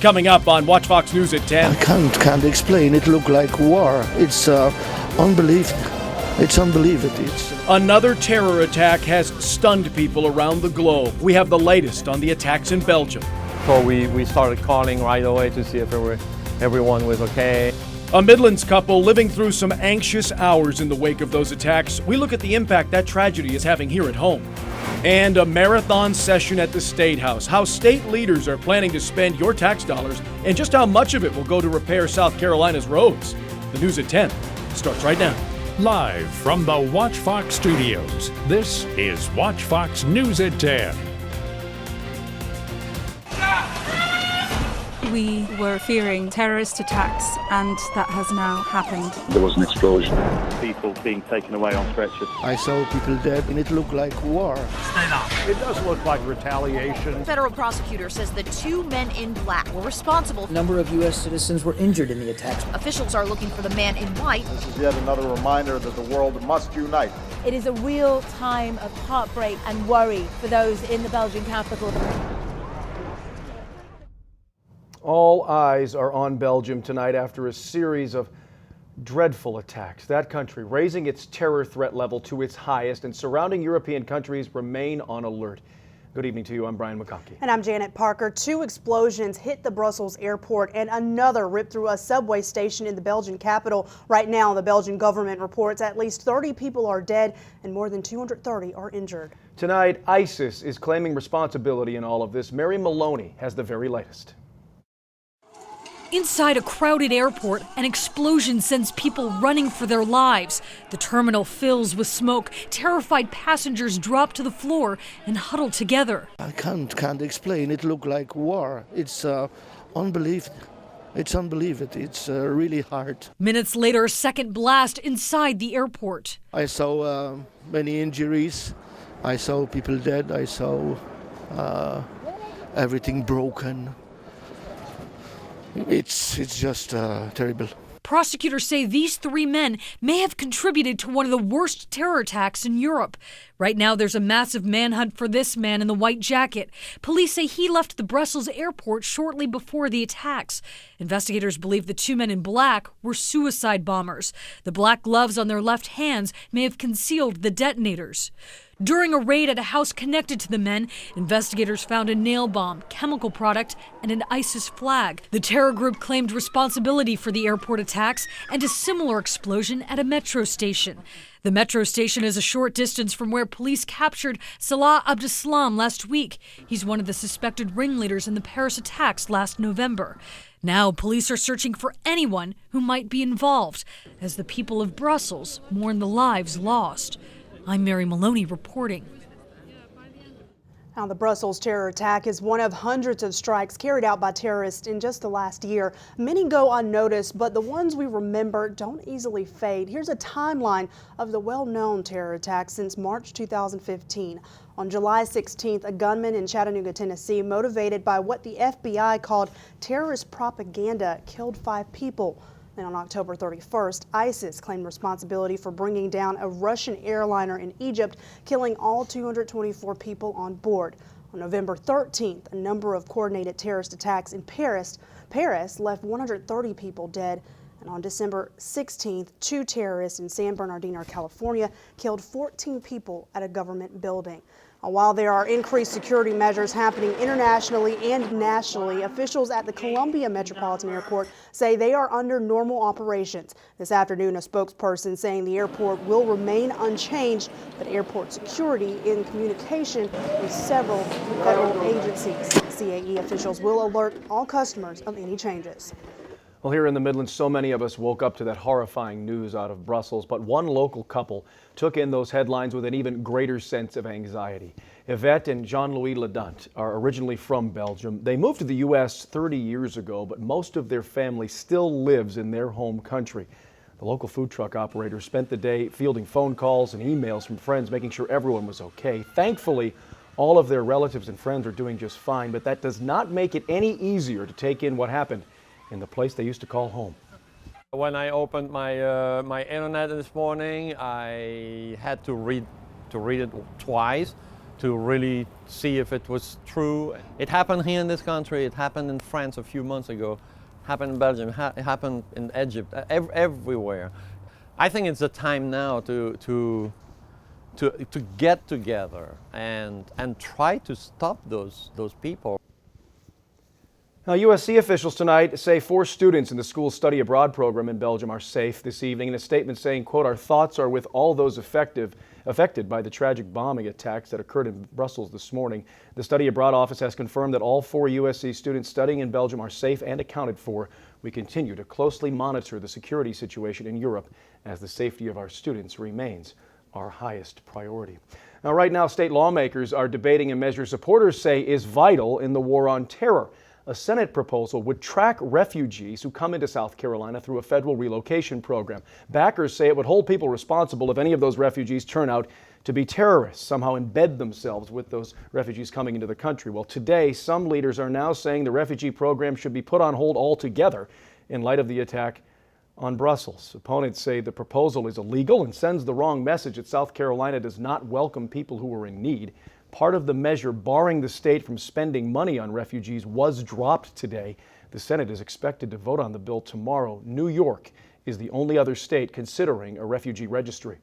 Coming up on Watch Fox News at 10. I can't explain. It looked like war. It's unbelievable. It's unbelievable. Another terror attack has stunned people around the globe. We have the latest on the attacks in Belgium. So we started calling right away to see if everyone was okay. A Midlands couple living through some anxious hours in the wake of those attacks. We look at the impact that tragedy is having here at home. And a marathon session at the State House. How state leaders are planning to spend your tax dollars and just how much of it will go to repair South Carolina's roads. The news at 10 starts right now. Live from the Watch Fox studios, this is Watch Fox News at 10. We were fearing terrorist attacks, and that has now happened. There was an explosion. People being taken away on stretchers. I saw people dead, and it looked like war. It does look like retaliation. Federal prosecutor says the two men in black were responsible. A number of U.S. citizens were injured in the attacks. Officials are looking for the man in white. This is yet another reminder that the world must unite. It is a real time of heartbreak and worry for those in the Belgian capital. All eyes are on Belgium tonight after a series of dreadful attacks. That country raising its terror threat level to its highest, and surrounding European countries remain on alert. Good evening to you. I'm Brian McConkey. And I'm Janet Parker. 2 explosions hit the Brussels airport and another ripped through a subway station in the Belgian capital. Right now, the Belgian government reports at least 30 people are dead and more than 230 are injured. Tonight, ISIS is claiming responsibility in all of this. Mary Maloney has the very latest. Inside a crowded airport, an explosion sends people running for their lives. The terminal fills with smoke. Terrified passengers drop to the floor and huddle together. I can't explain. It looked like war. It's unbelievable. It's unbelievable. It's really hard. Minutes later, a second blast inside the airport. I saw many injuries. I saw people dead. I saw everything broken. It's just terrible. Prosecutors say these 3 men may have contributed to one of the worst terror attacks in Europe. Right now, there's a massive manhunt for this man in the white jacket. Police say he left the Brussels airport shortly before the attacks. Investigators believe the 2 men in black were suicide bombers. The black gloves on their left hands may have concealed the detonators. During a raid at a house connected to the men, investigators found a nail bomb, chemical product, and an ISIS flag. The terror group claimed responsibility for the airport attacks and a similar explosion at a metro station. The metro station is a short distance from where police captured Salah Abdeslam last week. He's one of the suspected ringleaders in the Paris attacks last November. Now, police are searching for anyone who might be involved, as the people of Brussels mourn the lives lost. I'm Mary Maloney reporting. Now, the Brussels terror attack is one of hundreds of strikes carried out by terrorists in just the last year. Many go unnoticed, but the ones we remember don't easily fade. Here's a timeline of the well-known terror attacks since March 2015. On July 16th, a gunman in Chattanooga, Tennessee, motivated by what the FBI called terrorist propaganda, killed 5 people. And on October 31st, ISIS claimed responsibility for bringing down a Russian airliner in Egypt, killing all 224 people on board. On November 13th, a number of coordinated terrorist attacks in Paris left 130 people dead. And on December 16th, 2 terrorists in San Bernardino, California, killed 14 people at a government building. While there are increased security measures happening internationally and nationally, officials at the Columbia Metropolitan Airport say they are under normal operations. This afternoon, a spokesperson saying the airport will remain unchanged, but airport security in communication with several federal agencies. CAE officials will alert all customers of any changes. Well, here in the Midlands, so many of us woke up to that horrifying news out of Brussels, but one local couple took in those headlines with an even greater sense of anxiety. Yvette and Jean-Louis Ledant are originally from Belgium. They moved to the U.S. 30 years ago, but most of their family still lives in their home country. The local food truck operator spent the day fielding phone calls and emails from friends, making sure everyone was okay. Thankfully, all of their relatives and friends are doing just fine, but that does not make it any easier to take in what happened in the place they used to call home. When I opened my internet this morning, I had to read it twice to really see if it was true. It happened here in this country, it happened in France a few months ago, happened in Belgium, it happened in Egypt, everywhere. I think it's the time now to get together and try to stop those people. Now, USC officials tonight say 4 students in the school's study abroad program in Belgium are safe this evening in a statement saying, quote, "Our thoughts are with all those affected by the tragic bombing attacks that occurred in Brussels this morning." The study abroad office has confirmed that all 4 USC students studying in Belgium are safe and accounted for. We continue to closely monitor the security situation in Europe as the safety of our students remains our highest priority. Now, right now, state lawmakers are debating a measure supporters say is vital in the war on terror. A Senate proposal would track refugees who come into South Carolina through a federal relocation program. Backers say it would hold people responsible if any of those refugees turn out to be terrorists, somehow embed themselves with those refugees coming into the country. Well, today, some leaders are now saying the refugee program should be put on hold altogether in light of the attack on Brussels. Opponents say the proposal is illegal and sends the wrong message that South Carolina does not welcome people who are in need. Part of the measure barring the state from spending money on refugees was dropped today. The Senate is expected to vote on the bill tomorrow. New York is the only other state considering a refugee registry.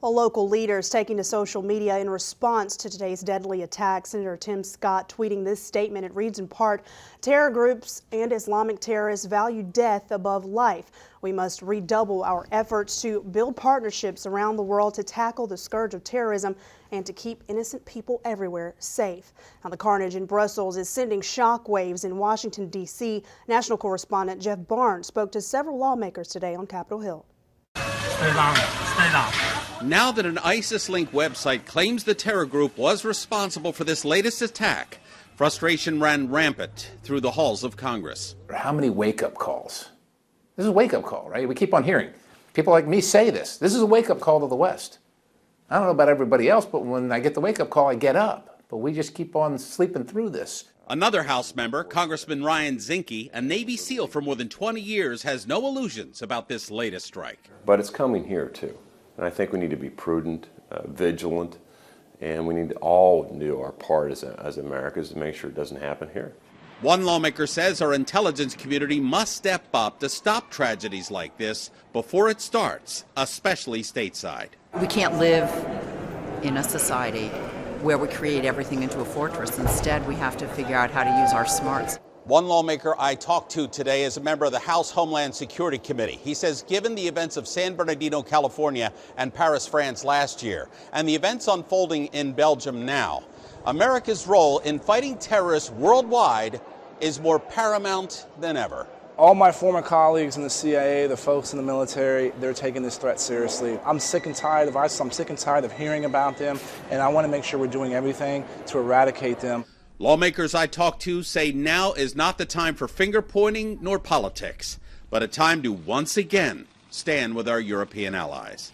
Well, local leaders taking to social media in response to today's deadly attack. Senator Tim Scott tweeting this statement. It reads in part, "Terror groups and Islamic terrorists value death above life. We must redouble our efforts to build partnerships around the world to tackle the scourge of terrorism and to keep innocent people everywhere safe." Now, the carnage in Brussels is sending shockwaves in Washington, D.C. National correspondent Jeff Barnes spoke to several lawmakers today on Capitol Hill. Stay down. Stay down. Now that an ISIS-linked website claims the terror group was responsible for this latest attack, frustration ran rampant through the halls of Congress. How many wake-up calls? This is a wake-up call, right? We keep on hearing people like me say this. This is a wake-up call to the West. I don't know about everybody else, but when I get the wake-up call, I get up. But we just keep on sleeping through this. Another House member, Congressman Ryan Zinke, a Navy SEAL for more than 20 years, has no illusions about this latest strike. But it's coming here, too. And I think we need to be prudent, vigilant, and we need to all do our part as Americans to make sure it doesn't happen here. One lawmaker says our intelligence community must step up to stop tragedies like this before it starts, especially stateside. We can't live in a society where we create everything into a fortress. Instead, we have to figure out how to use our smarts. One lawmaker I talked to today is a member of the House Homeland Security Committee. He says given the events of San Bernardino, California and Paris, France last year, and the events unfolding in Belgium now, America's role in fighting terrorists worldwide is more paramount than ever. All my former colleagues in the CIA, the folks in the military, they're taking this threat seriously. I'm sick and tired of ISIS. I'm sick and tired of hearing about them, and I want to make sure we're doing everything to eradicate them. Lawmakers I talked to say now is not the time for finger-pointing nor politics, but a time to once again stand with our European allies.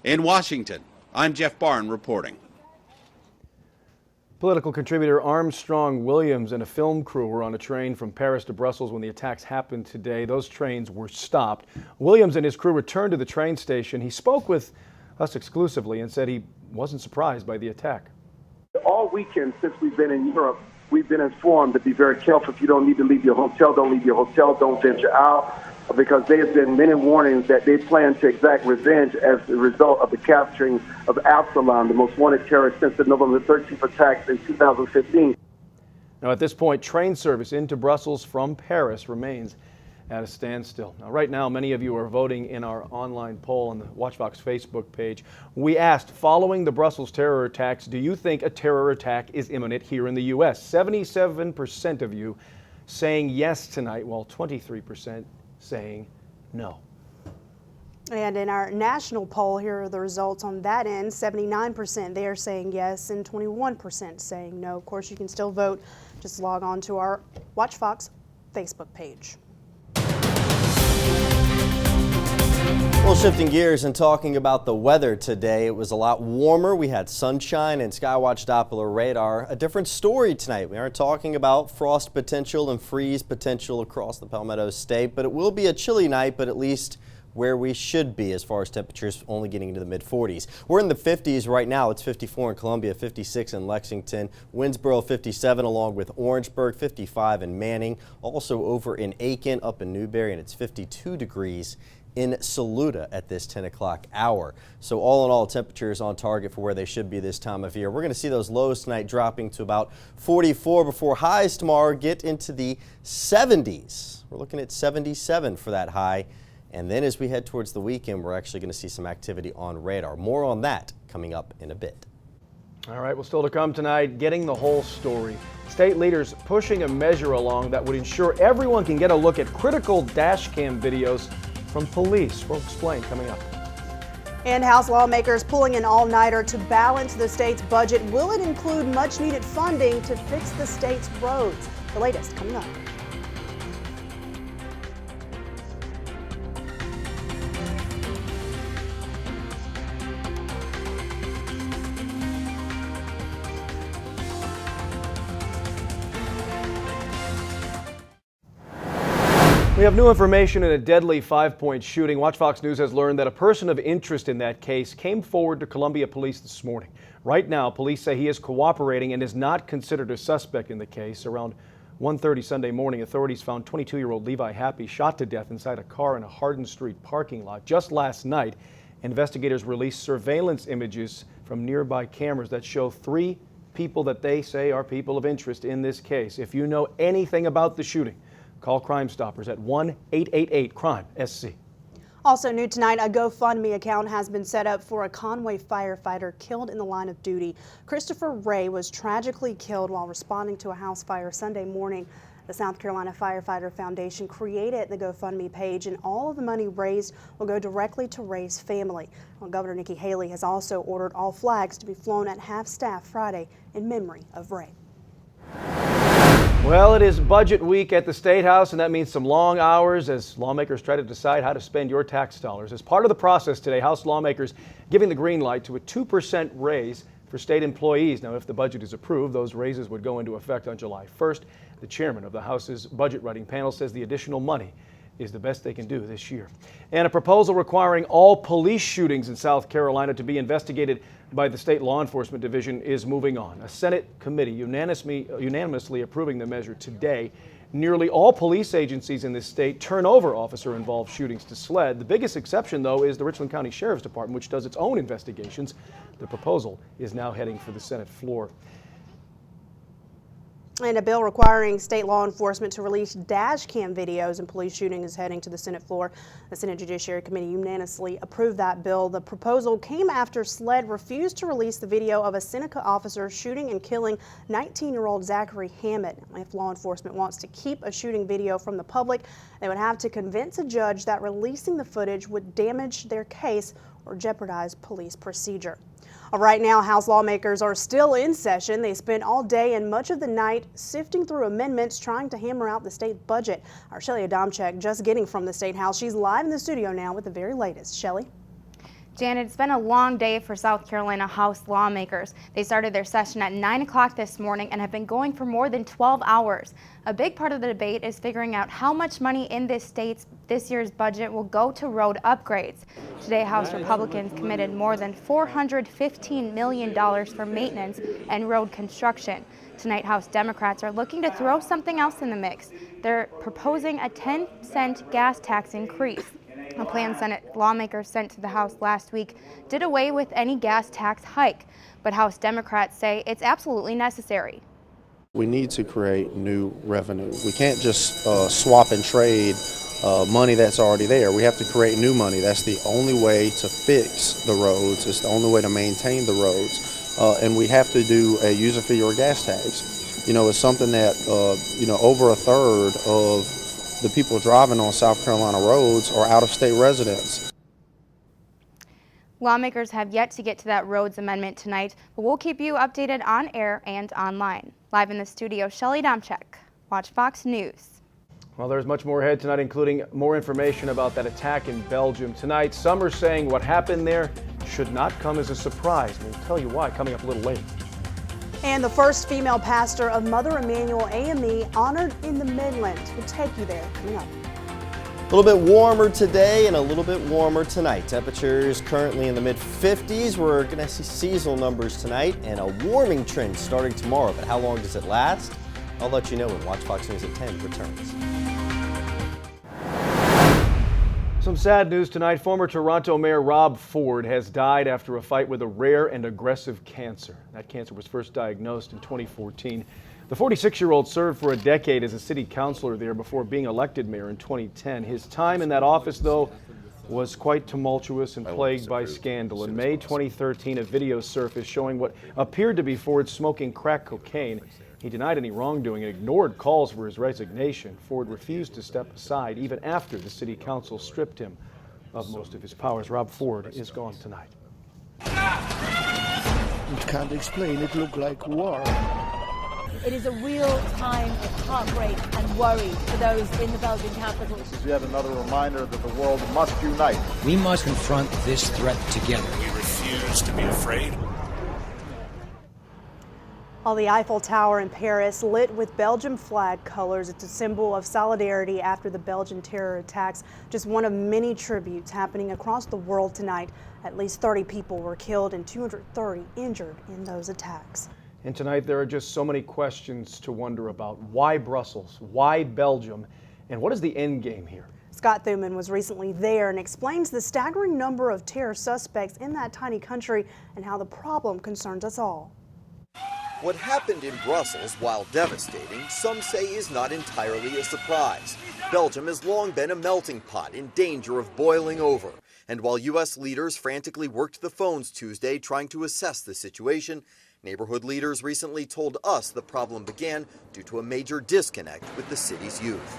In Washington, I'm Jeff Barnes reporting. Political contributor Armstrong Williams and a film crew were on a train from Paris to Brussels when the attacks happened today. Those trains were stopped. Williams and his crew returned to the train station. He spoke with us exclusively and said he wasn't surprised by the attack. All weekend since we've been in Europe, we've been informed to be very careful. If you don't need to leave your hotel, don't leave your hotel, don't venture out, because there have been many warnings that they plan to exact revenge as a result of the capturing of Absalom, the most wanted terrorist since the November 13th attacks in 2015. Now, at this point, train service into Brussels from Paris remains at a standstill. Now, right now, many of you are voting in our online poll on the WatchFox Facebook page. We asked, following the Brussels terror attacks, do you think a terror attack is imminent here in the U.S.? 77% of you saying yes tonight, while 23% saying no. And in our national poll, here are the results on that end. 79% they are saying yes and 21% saying no. Of course, you can still vote. Just log on to our WatchFox Facebook page. Well, shifting gears and talking about the weather today, it was a lot warmer. We had sunshine and Skywatch Doppler radar. A different story tonight. We aren't talking about frost potential and freeze potential across the Palmetto State, but it will be a chilly night, but at least where we should be as far as temperatures only getting into the mid-40s. We're in the 50s right now. It's 54 in Columbia, 56 in Lexington, Winsboro 57 along with Orangeburg, 55 in Manning, also over in Aiken, up in Newberry, and it's 52 degrees in Saluda at this 10 o'clock hour. So all in all, temperatures on target for where they should be this time of year. We're going to see those lows tonight dropping to about 44 before highs tomorrow get into the 70s. We're looking at 77 for that high. And then as we head towards the weekend, we're actually going to see some activity on radar. More on that coming up in a bit. All right, well, still to come tonight, getting the whole story. State leaders pushing a measure along that would ensure everyone can get a look at critical dash cam videos from police. We'll explain coming up. And House lawmakers pulling an all-nighter to balance the state's budget. Will it include much-needed funding to fix the state's roads? The latest coming up. We have new information in a deadly 5-point shooting. Watch Fox News has learned that a person of interest in that case came forward to Columbia Police this morning. Right now, police say he is cooperating and is not considered a suspect in the case. Around 1:30 Sunday morning, authorities found 22-year-old Levi Happy shot to death inside a car in a Hardin Street parking lot. Just last night, investigators released surveillance images from nearby cameras that show 3 people that they say are people of interest in this case. If you know anything about the shooting, call Crime Stoppers at 1-888-CRIME-SC. Also new tonight, a GoFundMe account has been set up for a Conway firefighter killed in the line of duty. Christopher Ray was tragically killed while responding to a house fire Sunday morning. The South Carolina Firefighter Foundation created the GoFundMe page, and all of the money raised will go directly to Ray's family. Well, Governor Nikki Haley has also ordered all flags to be flown at half-staff Friday in memory of Ray. Well, it is budget week at the State House, and that means some long hours as lawmakers try to decide how to spend your tax dollars. As part of the process today, House lawmakers giving the green light to a 2% raise for state employees. Now, if the budget is approved, those raises would go into effect on July 1st. The chairman of the House's budget writing panel says the additional money is the best they can do this year. And a proposal requiring all police shootings in South Carolina to be investigated by the State Law Enforcement Division is moving on. A Senate committee unanimously approving the measure today. Nearly all police agencies in this state turn over officer-involved shootings to SLED. The biggest exception, though, is the Richland County Sheriff's Department, which does its own investigations. The proposal is now heading for the Senate floor. And a bill requiring state law enforcement to release dash cam videos in police shootings is heading to the Senate floor. The Senate Judiciary Committee unanimously approved that bill. The proposal came after SLED refused to release the video of a Seneca officer shooting and killing 19-year-old Zachary Hammett. If law enforcement wants to keep a shooting video from the public, they would have to convince a judge that releasing the footage would damage their case or jeopardize police procedure. Right now, House lawmakers are still in session. They spent all day and much of the night sifting through amendments, trying to hammer out the state budget. Our Shelly Adamczyk just getting from the State House. She's live in the studio now with the very latest. Shelly? Janet, it's been a long day for South Carolina House lawmakers. They started their session at 9 o'clock this morning and have been going for more than 12 hours. A big part of the debate is figuring out how much money in this year's budget will go to road upgrades. Today, House Republicans committed more than $415 million for maintenance and road construction. Tonight, House Democrats are looking to throw something else in the mix. They're proposing a 10-cent gas tax increase. A plan Senate lawmakers sent to the House last week did away with any gas tax hike, but House Democrats say it's absolutely necessary. We need to create new revenue. We can't just swap and trade money that's already there. We have to create new money. That's the only way to fix the roads. It's the only way to maintain the roads. And we have to do a user fee or gas tax. You know, it's something that, over a third of the people driving on South Carolina roads are out-of-state residents. Lawmakers have yet to get to that roads amendment tonight, but we'll keep you updated on air and online. Live in the studio, Shelly Adamczyk, Watch Fox News. Well, there's much more ahead tonight, including more information about that attack in Belgium. Tonight, some are saying what happened there should not come as a surprise. We'll tell you why coming up a little later. And the first female pastor of Mother Emanuel AME honored in the Midlands. We'll take you there coming up. A little bit warmer today and a little bit warmer tonight. Temperatures currently in the mid-50s. We're going to see seasonal numbers tonight and a warming trend starting tomorrow. But how long does it last? I'll let you know when Watch Fox News at 10 returns. Some sad news tonight. Former Toronto Mayor Rob Ford has died after a fight with a rare and aggressive cancer. That cancer was first diagnosed in 2014. The 46-year-old served for a decade as a city councilor there before being elected mayor in 2010. His time in that office, though, was quite tumultuous and plagued by scandal. In May 2013, a video surfaced showing what appeared to be Ford smoking crack cocaine. He denied any wrongdoing and ignored calls for his resignation. Ford refused to step aside even after the city council stripped him of most of his powers. Rob Ford is gone tonight. You can't explain. It looked like war. It is a real time of heartbreak and worry for those in the Belgian capital. This is yet another reminder that the world must unite. We must confront this threat together. We refuse to be afraid. While the Eiffel Tower in Paris lit with Belgian flag colors, it's a symbol of solidarity after the Belgian terror attacks. Just one of many tributes happening across the world tonight. At least 30 people were killed and 230 injured in those attacks. And tonight there are just so many questions to wonder about. Why Brussels? Why Belgium? And what is the end game here? Scott Thuman was recently there and explains the staggering number of terror suspects in that tiny country and how the problem concerns us all. What happened in Brussels, while devastating, some say is not entirely a surprise. Belgium has long been a melting pot in danger of boiling over. And while U.S. leaders frantically worked the phones Tuesday trying to assess the situation, neighborhood leaders recently told us the problem began due to a major disconnect with the city's youth.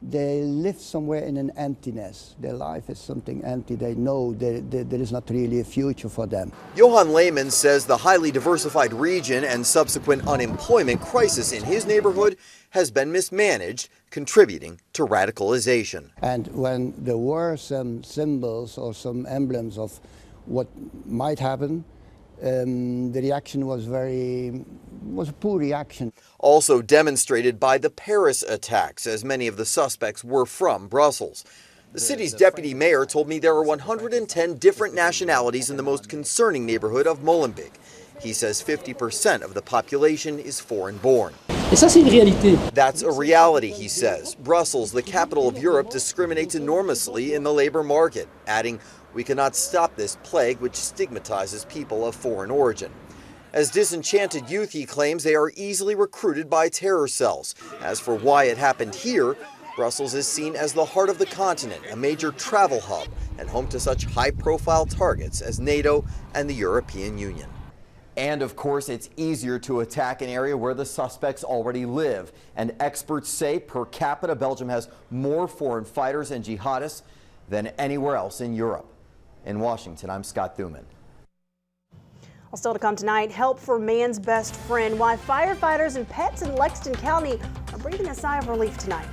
They live somewhere in an emptiness. Their life is something empty. They know there is not really a future for them. Johan Lehman says the highly diversified region and subsequent unemployment crisis in his neighborhood has been mismanaged, contributing to radicalization. And when there were some symbols or some emblems of what might happen, the reaction was a poor reaction. Also demonstrated by the Paris attacks, as many of the suspects were from Brussels. The city's deputy mayor told me there are 110 different nationalities in the most concerning neighborhood of Molenbeek. He says 50% of the population is foreign-born. That's a reality, he says. Brussels, the capital of Europe, discriminates enormously in the labor market, adding, "We cannot stop this plague which stigmatizes people of foreign origin." As disenchanted youth, he claims they are easily recruited by terror cells. As for why it happened here, Brussels is seen as the heart of the continent, a major travel hub, and home to such high-profile targets as NATO and the European Union. And of course, it's easier to attack an area where the suspects already live. And experts say per capita, Belgium has more foreign fighters and jihadists than anywhere else in Europe. In Washington, I'm Scott Thuman. Well, still to come tonight, help for man's best friend. Why firefighters and pets in Lexington County are breathing a sigh of relief tonight.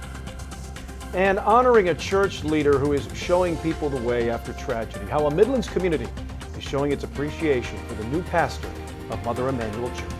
And honoring a church leader who is showing people the way after tragedy. How a Midlands community is showing its appreciation for the new pastor of Mother Emanuel Church.